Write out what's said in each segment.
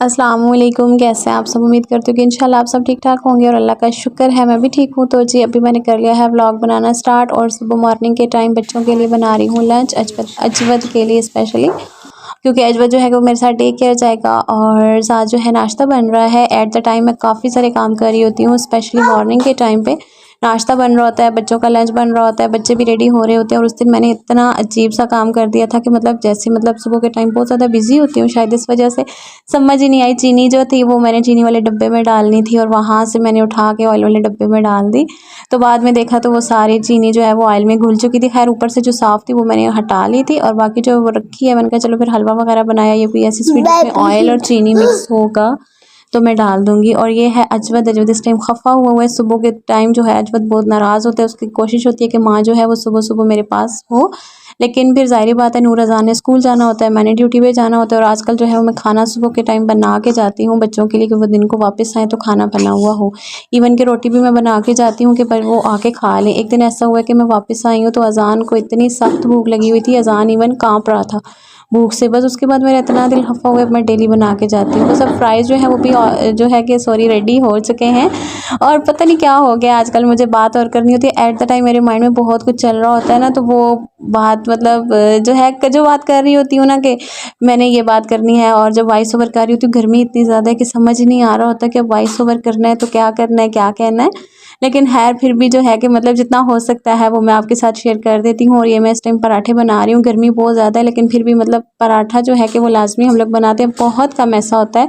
अस्सलामुअलैकुम। कैसे हैं आप सब? उम्मीद करती हूँ कि इंशाल्लाह आप सब ठीक ठाक होंगे और अल्लाह का शुक्र है मैं भी ठीक हूँ। तो जी अभी मैंने कर लिया है व्लॉग बनाना स्टार्ट और सुबह मॉर्निंग के टाइम बच्चों के लिए बना रही हूँ लंच अजवद के लिए स्पेशली, क्योंकि अजवद जो है वो मेरे साथ डे केयर जाएगा और साथ जो है नाश्ता बन रहा है। एट द टाइम मैं काफ़ी सारे काम कर रही होती हूँ, स्पेशली मॉर्निंग के टाइम पे नाश्ता बन रहा होता है, बच्चों का लंच बन रहा होता है, बच्चे भी रेडी हो रहे होते हैं। और उस दिन मैंने इतना अजीब सा काम कर दिया था कि मतलब जैसे मतलब सुबह के टाइम बहुत ज़्यादा बिजी होती हूँ, शायद इस वजह से समझ ही नहीं आई। चीनी जो थी वो मैंने चीनी वाले डब्बे में डालनी थी और वहाँ से मैंने उठा के ऑयल वाले डब्बे में डाल दी। तो बाद में देखा तो वो सारी चीनी जो है वो ऑयल में घुल चुकी थी। खैर ऊपर से जो साफ़ थी वो मैंने हटा ली थी और बाकी जो वो रखी है मैंने कहा चलो फिर हलवा वगैरह बनाया, ये कोई ऐसी स्वीट जिसमें ऑयल और चीनी मिक्स होगा तो मैं डाल दूंगी। और ये है अजवद। अजवद इस टाइम खफा हुआ है। सुबह के टाइम जो है अजवद बहुत नाराज़ होता है, उसकी कोशिश होती है कि माँ जो है वो सुबह सुबह मेरे पास हो, लेकिन फिर ज़ाहिर बात है नूर अज़ान ने स्कूल जाना होता है, मैंने ड्यूटी पे जाना होता है। और आजकल जो है वो मैं खाना सुबह के टाइम बना के जाती हूँ बच्चों के लिए कि वो दिन को वापस आए तो खाना बना हुआ हो। इवन कि रोटी भी मैं बना के जाती हूँ कि पर वो आके खा लें। एक दिन ऐसा हुआ कि मैं वापस आई हूँ तो अज़ान को इतनी सख्त भूख लगी हुई थी, अज़ान इवन काँप रहा था भूख से। बस उसके बाद मेरा इतना दिल खफा हुआ, मैं डेली बना के जाती हूँ। बस अब फ्राइज़ जो है वो भी जो है कि सॉरी रेडी हो चुके हैं। और पता नहीं क्या हो गया आजकल, मुझे बात और करनी होती है एट द टाइम मेरे माइंड में बहुत कुछ चल रहा होता है ना, तो वो बात मतलब जो है जो बात कर रही होती हूँ ना कि मैंने ये बात करनी है, और जब वॉइस ओवर कर रही होती हूँ गर्मी इतनी ज़्यादा है कि समझ ही नहीं आ रहा होता कि अब वॉइस ओवर करना है तो क्या करना है क्या कहना है। लेकिन खैर फिर भी जो है कि मतलब जितना हो सकता है वो मैं आपके साथ शेयर कर देती हूँ। और ये मैं इस टाइम पराठे बना रही हूँ, गर्मी बहुत ज़्यादा है लेकिन फिर भी मतलब पराठा जो है कि वो लाजमी हम लोग बनाते हैं। बहुत कम ऐसा होता है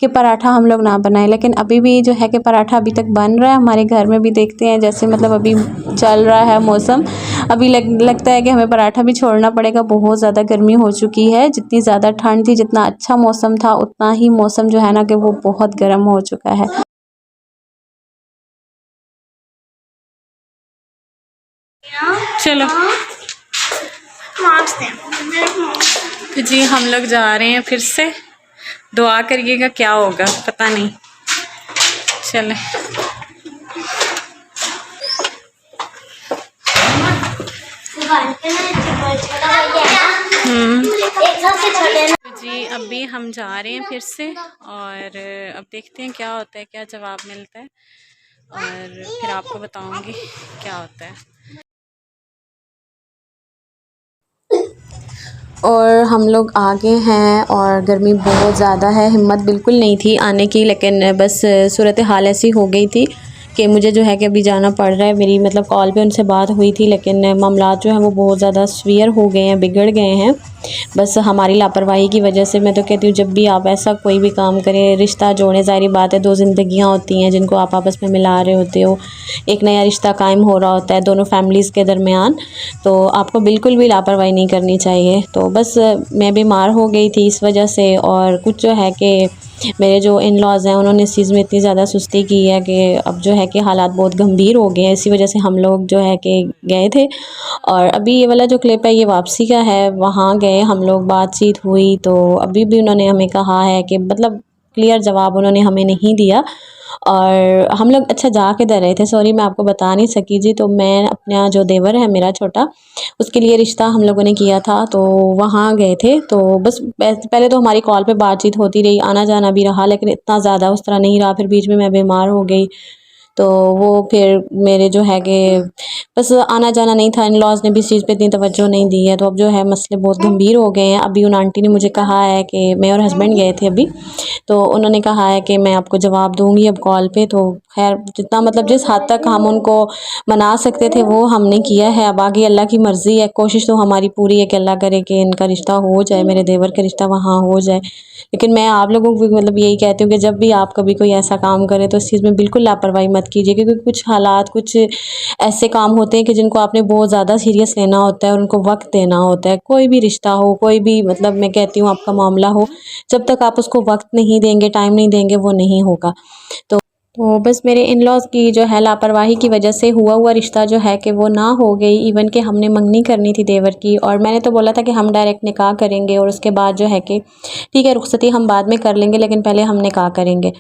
कि पराठा हम लोग ना बनाएं, लेकिन अभी भी जो है कि पराठा अभी तक बन रहा है हमारे घर में भी। देखते हैं जैसे मतलब अभी चल रहा है मौसम, अभी लगता है कि हमें पराठा भी छोड़ना पड़ेगा। बहुत ज़्यादा गर्मी हो चुकी है, जितनी ज़्यादा ठंड थी जितना अच्छा मौसम था उतना ही मौसम जो है ना कि वो बहुत गर्म हो चुका है। चलो तो जी हम लोग जा रहे हैं फिर से, दुआ करिएगा क्या होगा पता नहीं। चले तो जी अभी हम जा रहे हैं फिर से और अब देखते हैं क्या होता है, क्या जवाब मिलता है और फिर आपको बताऊंगी क्या होता है। और हम लोग आगे हैं और गर्मी बहुत ज़्यादा है, हिम्मत बिल्कुल नहीं थी आने की, लेकिन बस सूरत हाल ऐसी हो गई थी कि मुझे जो है कि अभी जाना पड़ रहा है। मेरी मतलब कॉल पे उनसे बात हुई थी लेकिन मामलात जो हैं वो बहुत ज़्यादा सीवियर हो गए हैं, बिगड़ गए हैं बस हमारी लापरवाही की वजह से। मैं तो कहती हूँ जब भी आप ऐसा कोई भी काम करें, रिश्ता जोड़ें, ज़ाहिर बात है दो ज़िंदगियाँ होती हैं जिनको आप आपस में मिला रहे होते हो, एक नया रिश्ता कायम हो रहा होता है दोनों फैमिलीज़ के दरमियान, तो आपको बिल्कुल भी लापरवाही नहीं करनी चाहिए। तो बस मैं बीमार हो गई थी इस वजह से, और कुछ जो है कि मेरे जो इन लॉज़ हैं उन्होंने इस चीज़ में इतनी ज़्यादा सुस्ती की है कि अब जो है कि हालात बहुत गंभीर हो गए हैं। इसी वजह से हम लोग जो है कि गए थे। और अभी ये वाला जो क्लिप है ये वापसी का है, वहाँ गए हम लोग, बातचीत हुई तो अभी भी उन्होंने हमें कहा है कि मतलब क्लियर जवाब उन्होंने हमें नहीं दिया। और हम लोग अच्छा जा किधर रहे थे, सॉरी मैं आपको बता नहीं सकी जी। तो मैं अपना जो देवर है मेरा छोटा, उसके लिए रिश्ता हम लोगों ने किया था तो वहाँ गए थे। तो बस पहले तो हमारी कॉल पे बातचीत होती रही, आना जाना भी रहा, लेकिन इतना ज़्यादा उस तरह नहीं रहा। फिर बीच में मैं बीमार हो गई तो वो फिर मेरे जो है कि बस आना जाना नहीं था। इन लॉज़ ने भी इस चीज़ पे इतनी तवज्जो नहीं दी है, तो अब जो है मसले बहुत गंभीर हो गए हैं। अभी उन आंटी ने मुझे कहा है कि मैं और हस्बैंड गए थे अभी, तो उन्होंने कहा है कि मैं आपको जवाब दूंगी अब कॉल पे। तो खैर जितना मतलब जिस हद तक हम उनको मना सकते थे वो हमने किया है। अब आगे अल्लाह की मर्ज़ी है, कोशिश तो हमारी पूरी है कि अल्लाह करे कि इनका रिश्ता हो जाए, मेरे देवर का रिश्ता वहाँ हो जाए। लेकिन मैं आप लोगों को भी मतलब यही कहती हूँ कि जब भी आप कभी कोई ऐसा काम करें तो इस चीज़ में बिल्कुल लापरवाही मत कीजिए, क्योंकि कुछ हालात कुछ ऐसे काम होते हैं कि जिनको आपने बहुत ज़्यादा सीरियस लेना होता है और उनको वक्त देना होता है। कोई भी रिश्ता हो, कोई भी मतलब मैं कहती हूँ आपका मामला हो, जब तक आप उसको वक्त नहीं देंगे, टाइम नहीं देंगे, वो नहीं होगा। तो बस मेरे इन लॉज़ की जो है लापरवाही की वजह से हुआ रिश्ता जो है कि वो ना हो गई। इवन कि हमने मंगनी करनी थी देवर की और मैंने तो बोला था कि हम डायरेक्ट निकाह करेंगे और उसके बाद जो है कि ठीक है रुखसती हम बाद में कर लेंगे लेकिन पहले हम निकाह करेंगे।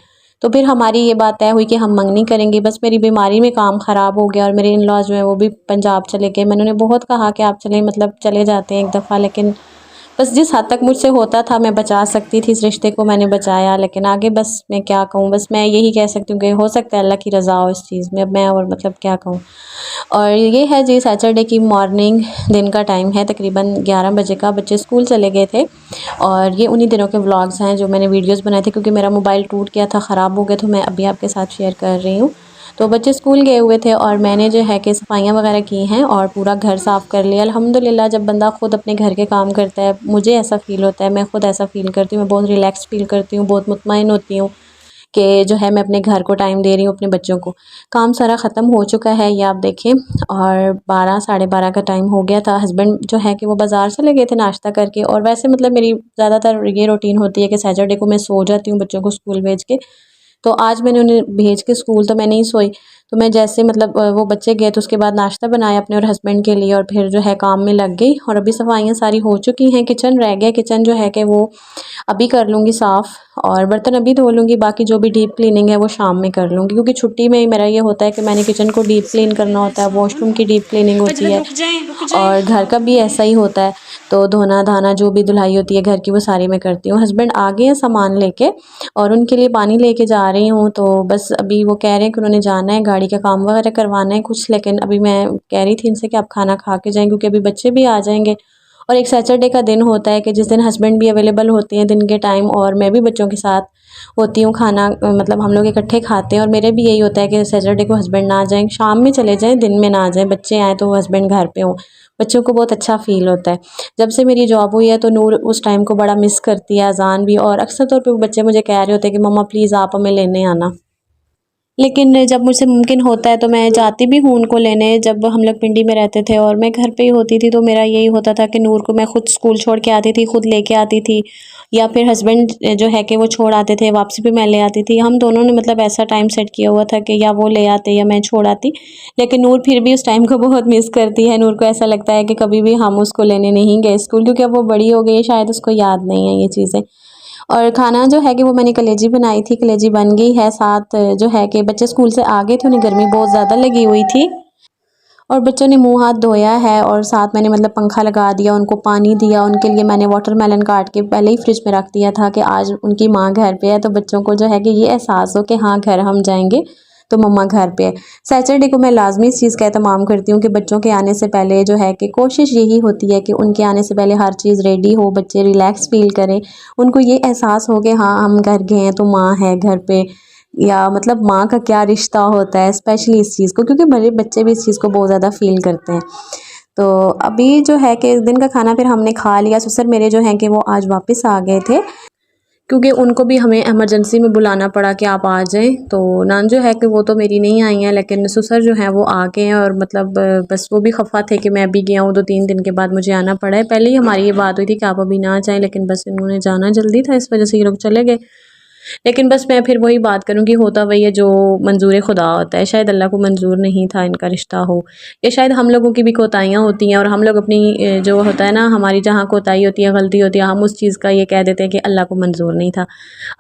तो फिर हमारी ये बात तय हुई कि हम मंगनी करेंगे। बस मेरी बीमारी में काम ख़राब हो गया और मेरे इन लॉज़ जो है वो भी पंजाब चले गए। मैंने उन्हें बहुत कहा कि आप चलें, मतलब चले जाते हैं एक दफ़ा, लेकिन बस जिस हद तक मुझसे होता था मैं बचा सकती थी इस रिश्ते को मैंने बचाया, लेकिन आगे बस मैं क्या कहूँ, बस मैं यही कह सकती हूँ कि हो सकता है अल्लाह की रज़ा हो इस चीज़ में। अब मैं और मतलब क्या कहूँ। और ये है जी सैटरडे की मॉर्निंग, दिन का टाइम है तकरीबन 11 बजे का। बच्चे स्कूल चले गए थे और ये उन्हीं दिनों के व्लॉग्स हैं जो मैंने वीडियोस बनाए थे, क्योंकि मेरा मोबाइल टूट गया था, ख़राब हो गया, तो मैं अभी आपके साथ शेयर कर रही हूँ। तो बच्चे स्कूल गए हुए थे और मैंने जो है कि सफाइयाँ वगैरह की हैं और पूरा घर साफ़ कर लिया अल्हम्दुलिल्लाह। जब बंदा खुद अपने घर के काम करता है, मुझे ऐसा फ़ील होता है, मैं खुद ऐसा फ़ील करती हूँ, मैं बहुत रिलैक्स फ़ील करती हूँ, बहुत मुतमईन होती हूँ कि जो है मैं अपने घर को टाइम दे रही हूँ, अपने बच्चों को। काम सारा ख़त्म हो चुका है, ये आप देखें, और 12 साढ़े 12 का टाइम हो गया था। हस्बैंड जो है कि वो बाज़ार चले गए थे नाश्ता करके। और वैसे मतलब मेरी ज़्यादातर ये रूटीन होती है कि सैटरडे को मैं सो जाती हूँ बच्चों को स्कूल भेज के। तो आज मैंने उन्हें भेज के स्कूल तो मैं नहीं सोई, तो मैं जैसे मतलब वो बच्चे गए तो उसके बाद नाश्ता बनाया अपने और हस्बैंड के लिए और फिर जो है काम में लग गई। और अभी सफाइयाँ सारी हो चुकी हैं, किचन रह गया, किचन जो है कि वो अभी कर लूँगी साफ़, और बर्तन अभी धो लूँगी, बाकी जो भी डीप क्लीनिंग है वो शाम में कर लूँगी, क्योंकि छुट्टी में मेरा ये होता है कि मैंने किचन को डीप क्लीन करना होता है, वॉशरूम की डीप क्लीनिंग होती है और घर का भी ऐसा ही होता है। तो धोना धाना जो भी धुलाई होती है घर की वो सारी मैं करती हूँ। हस्बैंड आ गए हैं सामान लेके और उनके लिए पानी लेके जा रही हूँ। तो बस अभी वो कह रहे हैं कि उन्होंने जाना है, गाड़ी का काम वगैरह करवाना है कुछ, लेकिन अभी मैं कह रही थी इनसे कि आप खाना खा के जाएँ, क्योंकि अभी बच्चे भी आ जाएंगे। और एक सैटरडे का दिन होता है कि जिस दिन हस्बैंड भी अवेलेबल होते हैं दिन के टाइम और मैं भी बच्चों के साथ होती हूँ, खाना मतलब हम लोग इकट्ठे खाते हैं। और मेरे भी यही होता है कि सैटरडे को हस्बैंड ना जाएं, शाम में चले जाएं, दिन में ना जाएं, बच्चे आए तो हस्बैंड घर पे हों। बच्चों को बहुत अच्छा फ़ील होता है। जब से मेरी जॉब हुई है तो नूर उस टाइम को बड़ा मिस करती है, अजान भी, और अक्सर तौर पे वो बच्चे मुझे कह रहे होते हैं कि मम्मा प्लीज़ आप हमें लेने आना। लेकिन जब मुझसे मुमकिन होता है तो मैं जाती भी हूँ उनको लेने। जब हम लोग पिंडी में रहते थे और मैं घर पे ही होती थी तो मेरा यही होता था कि नूर को मैं खुद स्कूल छोड़ के आती थी, खुद लेके आती थी, या फिर हस्बैंड जो है कि वो छोड़ आते थे, वापसी पे मैं ले आती थी। हम दोनों ने मतलब ऐसा टाइम सेट किया हुआ था कि या वो ले आते या मैं छोड़ आती। लेकिन नूर फिर भी उस टाइम को बहुत मिस करती है। नूर को ऐसा लगता है कि कभी भी हम उसको लेने नहीं गए स्कूल, क्योंकि अब वो बड़ी हो गई है, शायद उसको याद नहीं है ये चीज़ें। और खाना जो है कि वो मैंने कलेजी बनाई थी, कलेजी बन गई है। साथ जो है कि बच्चे स्कूल से आ गए थे, उन्हें गर्मी बहुत ज़्यादा लगी हुई थी और बच्चों ने मुंह हाथ धोया है। और साथ मैंने मतलब पंखा लगा दिया, उनको पानी दिया। उनके लिए मैंने वाटरमेलन काट के पहले ही फ्रिज में रख दिया था कि आज उनकी माँ घर पे है, तो बच्चों को जो है कि ये एहसास हो कि हाँ घर हम जाएंगे तो मम्मा घर पे है। सैटरडे को मैं लाजमी इस चीज़ का एहतमाम करती हूँ कि बच्चों के आने से पहले जो है कि कोशिश यही होती है कि उनके आने से पहले हर चीज़ रेडी हो, बच्चे रिलैक्स फील करें, उनको ये एहसास हो कि हाँ हम घर गए हैं तो माँ है घर पे, या मतलब माँ का क्या रिश्ता होता है, स्पेशली इस चीज़ को, क्योंकि बड़े बच्चे भी इस चीज़ को बहुत ज़्यादा फील करते हैं। तो अभी जो है कि दिन का खाना फिर हमने खा लिया। ससुर मेरे जो हैं कि वो आज वापस आ गए थे, क्योंकि उनको भी हमें इमरजेंसी में बुलाना पड़ा कि आप आ जाएं। तो नान जो है कि वो तो मेरी नहीं आई हैं, लेकिन ससुर जो हैं वो आ गए हैं। और मतलब बस वो भी खफा थे कि मैं भी गया हूँ, 2-3 दिन के बाद मुझे आना पड़ा है। पहले ही हमारी ये बात हुई थी कि आप अभी ना जाएं, लेकिन बस इन्होंने जाना जल्दी था, इस वजह से ये लोग चले गए। लेकिन बस मैं फिर वही बात करूँगी, होता वही है जो मंजूर खुदा होता है। शायद अल्लाह को मंजूर नहीं था इनका रिश्ता हो, या शायद हम लोगों की भी कोताहियाँ होती हैं और हम लोग अपनी जो होता है ना, हमारी जहाँ कोताही होती है, गलती होती है, हम उस चीज़ का ये कह देते हैं कि अल्लाह को मंजूर नहीं था।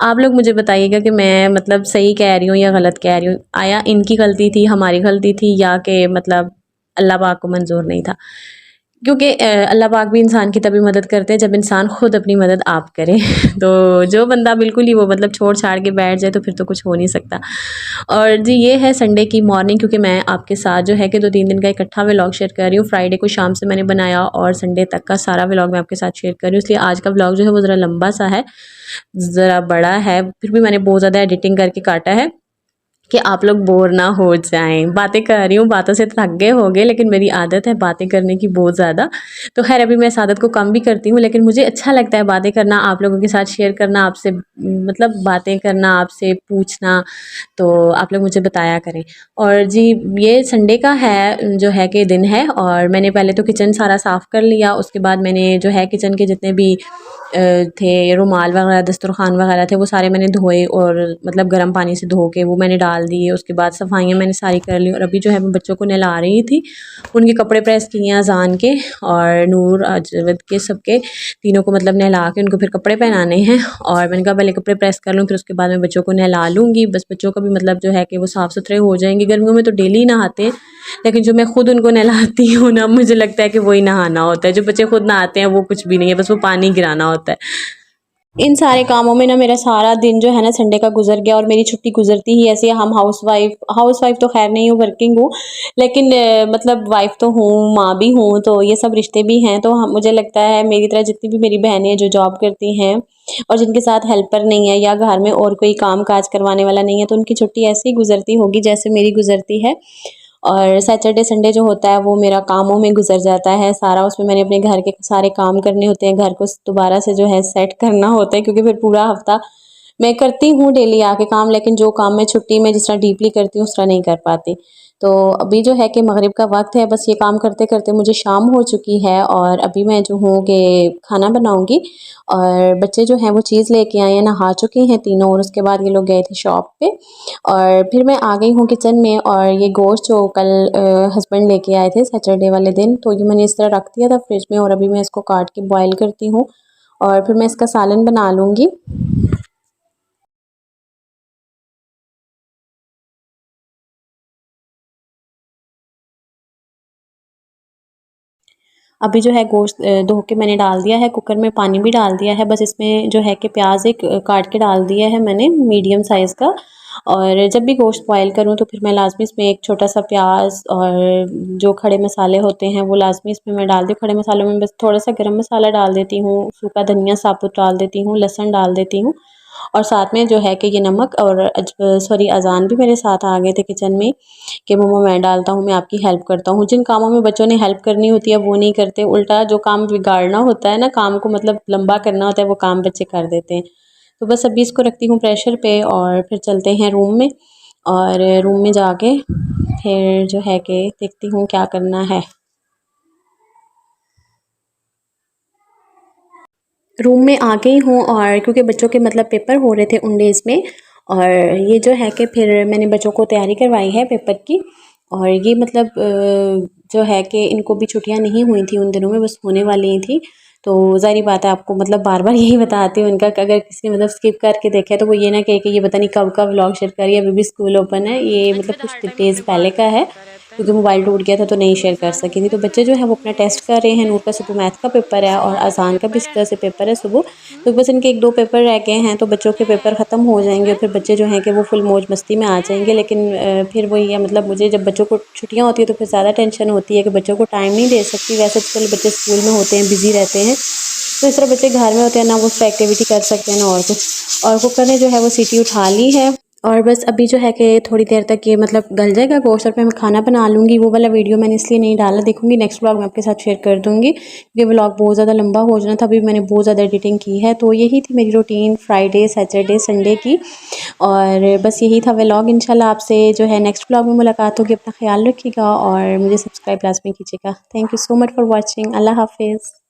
आप लोग मुझे बताइएगा कि मैं मतलब सही कह रही हूँ या गलत कह रही हूँ। आया इनकी गलती थी, हमारी गलती थी, या कि मतलब अल्लाह पाक को मंजूर नहीं था? क्योंकि अल्लाह पाक भी इंसान की तभी मदद करते हैं जब इंसान खुद अपनी मदद आप करे। तो जो बंदा बिल्कुल ही वो मतलब छोड़ छाड़ के बैठ जाए तो फिर तो कुछ हो नहीं सकता। और जी ये है संडे की मॉर्निंग, क्योंकि मैं आपके साथ जो है कि 2-3 दिन का इकट्ठा व्लॉग शेयर कर रही हूँ। फ्राइडे को शाम से मैंने बनाया और संडे तक का सारा व्लॉग मैं आपके साथ शेयर कर रही हूँ, इसलिए आज का व्लॉग जो है वो ज़रा लंबा सा है, ज़रा बड़ा है, फिर भी मैंने बहुत ज़्यादा एडिटिंग करके काटा है कि आप लोग बोर ना हो जाएं। बातें कर रही हूँ, बातों से थक गए होंगे, लेकिन मेरी आदत है बातें करने की बहुत ज़्यादा। तो खैर अभी मैं इस आदत को कम भी करती हूँ, लेकिन मुझे अच्छा लगता है बातें करना, आप लोगों के साथ शेयर करना, आपसे मतलब बातें करना, आपसे पूछना। तो आप लोग मुझे बताया करें। और जी ये संडे का है जो है कि दिन है, और मैंने पहले तो किचन सारा साफ़ कर लिया। उसके बाद मैंने जो है किचन के जितने भी थे रुमाल वगैरह, दस्तरखान वगैरह थे, वो सारे मैंने धोए और मतलब गर्म पानी से धो के वो मैंने डाल दिए। उसके बाद सफाइयाँ मैंने सारी कर ली और अभी जो है मैं बच्चों को नहला रही थी, उनके कपड़े प्रेस किए अजान के, और नूर अजवद के सबके तीनों को मतलब नहला के उनको फिर कपड़े पहनाने हैं। और मैंने कहा पहले कपड़े प्रेस कर लूँ, फिर उसके बाद मैं बच्चों को नहला लूँगी। बस बच्चों का भी मतलब जो है कि वो साफ़ सुथरे हो जाएंगे। गर्मियों में तो डेली नहाते हैं, लेकिन जो मैं खुद उनको नहलाती हूँ ना, मुझे लगता है कि वही नहाना होता है। जो बच्चे खुद नहाते हैं वो कुछ भी नहीं है, बस वो पानी गिराना होता है। इन सारे कामों में ना मेरा सारा दिन जो है ना संडे का गुजर गया, और मेरी छुट्टी गुजरती ही ऐसी है। हम हाउस वाइफ तो खैर नहीं हूँ, वर्किंग हूँ, लेकिन मतलब वाइफ तो हूँ, माँ भी हूँ, तो ये सब रिश्ते भी हैं। तो मुझे लगता है मेरी तरह जितनी भी मेरी बहनें हैं जो जॉब करती हैं और जिनके साथ हेल्पर नहीं है या घर में और कोई काम काज करवाने वाला नहीं है, तो उनकी छुट्टी ऐसे ही गुजरती होगी जैसे मेरी गुजरती है। और सैटरडे संडे जो होता है वो मेरा कामों में गुजर जाता है सारा। उसमें मैंने अपने घर के सारे काम करने होते हैं, घर को दोबारा से जो है सेट करना होता है, क्योंकि फिर पूरा हफ्ता मैं करती हूँ डेली आके काम, लेकिन जो काम मैं छुट्टी में जिस तरह डीपली करती हूँ उस तरह नहीं कर पाती। तो अभी जो है कि मगरिब का वक्त है, बस ये काम करते करते मुझे शाम हो चुकी है, और अभी मैं जो हूँ कि खाना बनाऊँगी। और बच्चे जो हैं वो चीज़ लेके आए हैं, नहा चुके हैं तीनों, और उसके बाद ये लोग गए थे शॉप पे। और फिर मैं आ गई हूँ किचन में, और ये गोश्त जो कल हस्बैंड लेके आए थे सैटरडे वाले दिन, तो ये मैंने इस तरह रख दिया था फ्रिज में, और अभी मैं इसको काट के बॉयल करती हूँ और फिर मैं इसका सालन बना लूँगी। अभी जो है गोश्त धो के मैंने डाल दिया है कुकर में, पानी भी डाल दिया है। बस इसमें जो है कि प्याज एक काट के डाल दिया है मैंने, मीडियम साइज़ का। और जब भी गोश्त बॉयल करूँ तो फिर मैं लाजमी इसमें एक छोटा सा प्याज और जो खड़े मसाले होते हैं वो लाजमी इसमें मैं डाल दी। खड़े मसालों में बस थोड़ा सा गरम मसाला डाल देती हूँ, सूखा धनिया साबुत डाल देती हूँ, लहसुन डाल देती हूँ, और साथ में जो है कि ये नमक और सॉरी अजान भी मेरे साथ आ गए थे किचन में कि मम्मा मैं डालता हूँ, मैं आपकी हेल्प करता हूँ। जिन कामों में बच्चों ने हेल्प करनी होती है वो नहीं करते, उल्टा जो काम बिगाड़ना होता है ना, काम को मतलब लंबा करना होता है, वो काम बच्चे कर देते हैं। तो बस अभी इसको रखती हूँ प्रेशर पे, और फिर चलते हैं रूम में, और रूम में जाके फिर जो है कि देखती हूँ क्या करना है। रूम में आ गई हूँ, और क्योंकि बच्चों के मतलब पेपर हो रहे थे उन डेज़ में, और ये जो है कि फिर मैंने बच्चों को तैयारी करवाई है पेपर की। और ये मतलब जो है कि इनको भी छुट्टियाँ नहीं हुई थी उन दिनों में, बस होने वाली ही थी। तो ज़ाहिर बात है आपको मतलब बार बार यही बताती हूँ उनका कि अगर किसी ने मतलब स्किप करके देखा है तो वो ये ना कहे कि ये पता नहीं कब का व्लॉग शेयर करिए, अभी भी स्कूल ओपन है। ये मतलब कुछ डेज़ पहले का है, क्योंकि मोबाइल टूट गया था तो नहीं शेयर कर सकी थी। तो बच्चे जो है वो अपना टेस्ट कर रहे हैं। नूर का सुबह मैथ का पेपर है और अज़ान का भी इसी तरह से पेपर है सुबह। तो बस इनके 1-2 पेपर रह गए हैं, तो बच्चों के पेपर ख़त्म हो जाएंगे और फिर बच्चे जो हैं कि वो फुल मौज मस्ती में आ जाएंगे। लेकिन फिर वही है, मतलब मुझे जब बच्चों को छुट्टियाँ होती है तो फिर ज़्यादा टेंशन होती है कि बच्चों को टाइम नहीं दे सकती। वैसे तो चलो बच्चे स्कूल में होते हैं, बिज़ी रहते हैं, तो इस तरह बच्चे घर में होते हैं ना, वो उसका एक्टिविटी कर सकते हैं ना और कुछ। और कुकर ने जो है वो सीटी उठा ली है, और बस अभी जो है कि थोड़ी देर तक ये मतलब गल जाएगा गोश्त, और फिर मैं खाना बना लूँगी। वो वाला वीडियो मैंने इसलिए नहीं डाला, देखूँगी नेक्स्ट व्लॉग में आपके साथ शेयर कर दूँगी, क्योंकि व्लॉग बहुत ज़्यादा लंबा हो जाना था। अभी मैंने बहुत ज़्यादा एडिटिंग की है। तो यही थी मेरी रूटीन फ्राइडे सैटरडे संडे की, और बस यही था व्लॉग। इंशाल्लाह आपसे जो है नेक्स्ट व्लॉग में मुलाकात होगी। अपना ख्याल रखिएगा और मुझे सब्सक्राइब लाजमी कीजिएगा। Thank you so much for watching. अल्लाह हाफिज़।